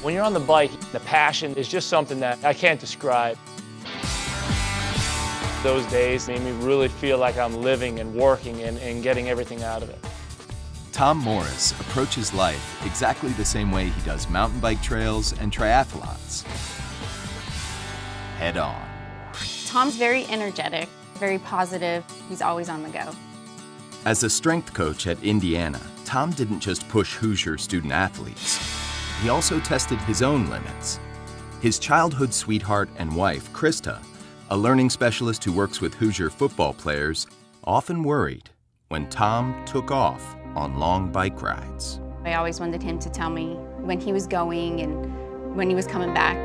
When you're on the bike, the passion is just something that I can't describe. Those days made me really feel like I'm living and working and getting everything out of it. Tom Morris approaches life exactly the same way he does mountain bike trails and triathlons. Head on. Tom's very energetic, very positive. He's always on the go. As a strength coach at Indiana, Tom didn't just push Hoosier student athletes. He also tested his own limits. His childhood sweetheart and wife, Krista, a learning specialist who works with Hoosier football players, often worried when Tom took off on long bike rides. I always wanted him to tell me when he was going and when he was coming back.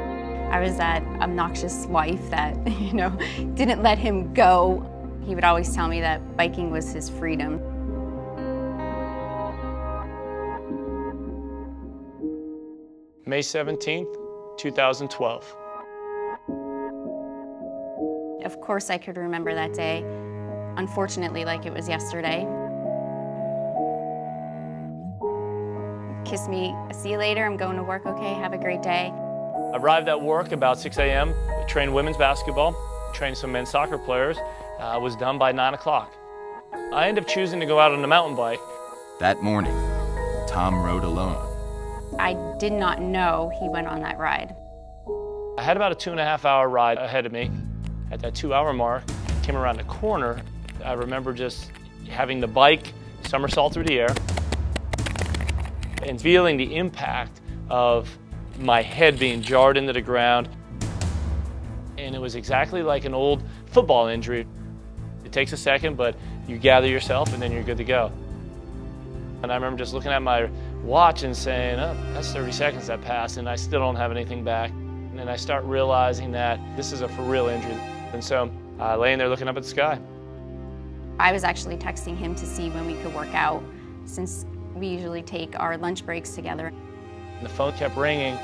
I was that obnoxious wife that, didn't let him go. He would always tell me that biking was his freedom. May 17th, 2012. Of course I could remember that day, unfortunately like it was yesterday. Kiss me, see you later, I'm going to work, okay, have a great day. Arrived at work about 6 a.m., trained women's basketball, trained some men's soccer players, was done by 9 o'clock. I ended up choosing to go out on a mountain bike. That morning, Tom rode alone. I did not know he went on that ride. I had about a 2.5-hour ride ahead of me. At that 2-hour mark, came around the corner, I remember just having the bike somersault through the air and feeling the impact of my head being jarred into the ground. And it was exactly like an old football injury. It takes a second, but you gather yourself and then you're good to go. And I remember just looking at my watch and saying, oh, that's 30 seconds that passed and I still don't have anything back. And then I start realizing that this is a for real injury. And so laying there looking up at the sky. I was actually texting him to see when we could work out, since we usually take our lunch breaks together. And the phone kept ringing,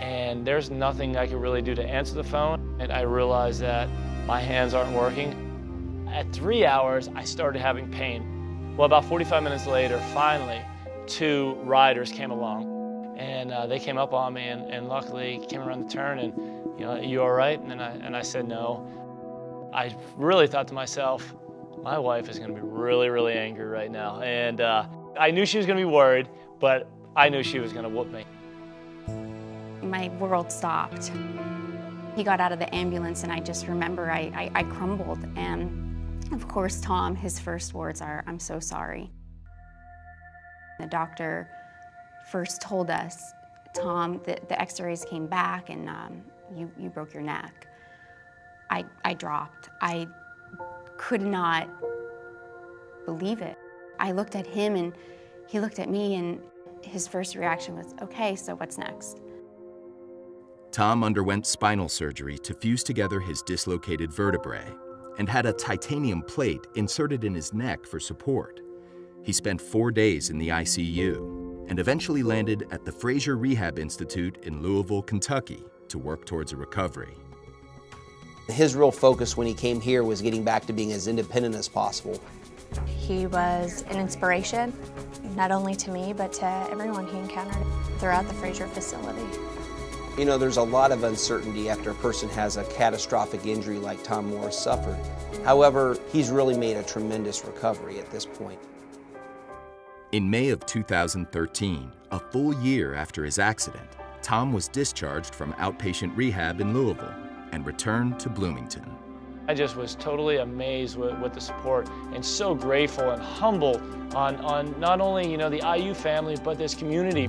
and there's nothing I could really do to answer the phone. And I realized that my hands aren't working. At 3 hours, I started having pain. Well, about 45 minutes later, finally, 2 riders came along. And they came up on me and luckily came around the turn and, you all right? And I said no. I really thought to myself, my wife is gonna be really, really angry right now. And I knew she was gonna be worried, but I knew she was gonna whoop me. My world stopped. He got out of the ambulance and I just remember I crumbled. And of course, Tom, his first words are, "I'm so sorry." The doctor first told us, "Tom, the x-rays came back and you broke your neck." I dropped. I could not believe it. I looked at him and he looked at me and his first reaction was, "Okay, so what's next?" Tom underwent spinal surgery to fuse together his dislocated vertebrae and had a titanium plate inserted in his neck for support. He spent 4 days in the ICU and eventually landed at the Fraser Rehab Institute in Louisville, Kentucky to work towards a recovery. His real focus when he came here was getting back to being as independent as possible. He was an inspiration, not only to me, but to everyone he encountered throughout the Fraser facility. There's a lot of uncertainty after a person has a catastrophic injury like Tom Morris suffered. However, he's really made a tremendous recovery at this point. In May of 2013, a full year after his accident, Tom was discharged from outpatient rehab in Louisville and returned to Bloomington. I just was totally amazed with the support and so grateful and humble on not only the IU family, but this community.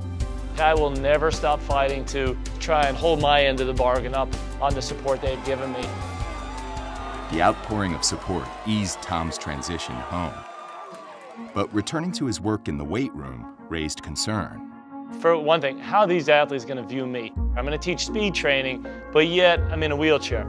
I will never stop fighting to try and hold my end of the bargain up on the support they've given me. The outpouring of support eased Tom's transition home. But returning to his work in the weight room raised concern. For one thing, how are these athletes going to view me? I'm going to teach speed training, but yet I'm in a wheelchair.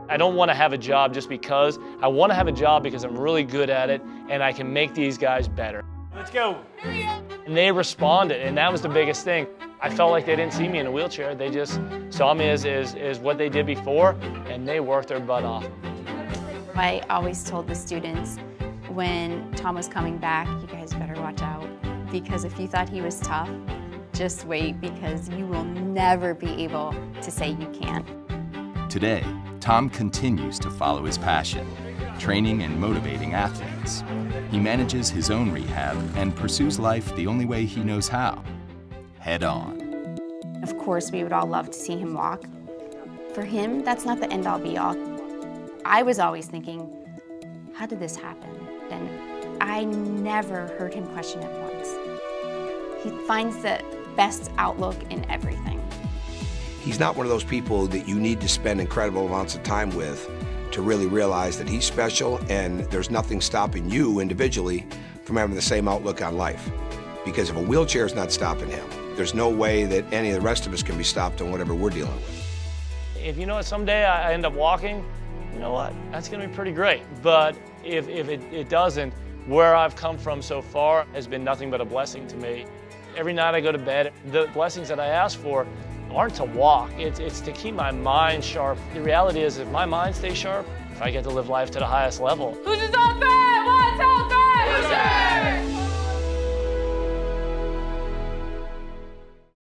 I don't want to have a job just because. I want to have a job because I'm really good at it and I can make these guys better. Let's go. And they responded, and that was the biggest thing. I felt like they didn't see me in a wheelchair. They just saw me as what they did before, and they worked their butt off. I always told the students when Tom was coming back, you guys better watch out, because if you thought he was tough, just wait because you will never be able to say you can't. Today, Tom continues to follow his passion, training and motivating athletes. He manages his own rehab and pursues life the only way he knows how, head on. Of course, we would all love to see him walk. For him, that's not the end-all be-all. I was always thinking, how did this happen? And I never heard him question it once. He finds the best outlook in everything. He's not one of those people that you need to spend incredible amounts of time with to really realize that he's special and there's nothing stopping you individually from having the same outlook on life. Because if a wheelchair is not stopping him, there's no way that any of the rest of us can be stopped on whatever we're dealing with. If you know what, someday I end up walking, you know what, that's gonna be pretty great. But if it doesn't, where I've come from so far has been nothing but a blessing to me. Every night I go to bed, the blessings that I ask for aren't to walk, it's to keep my mind sharp. The reality is if my mind stays sharp, if I get to live life to the highest level. Who's his author?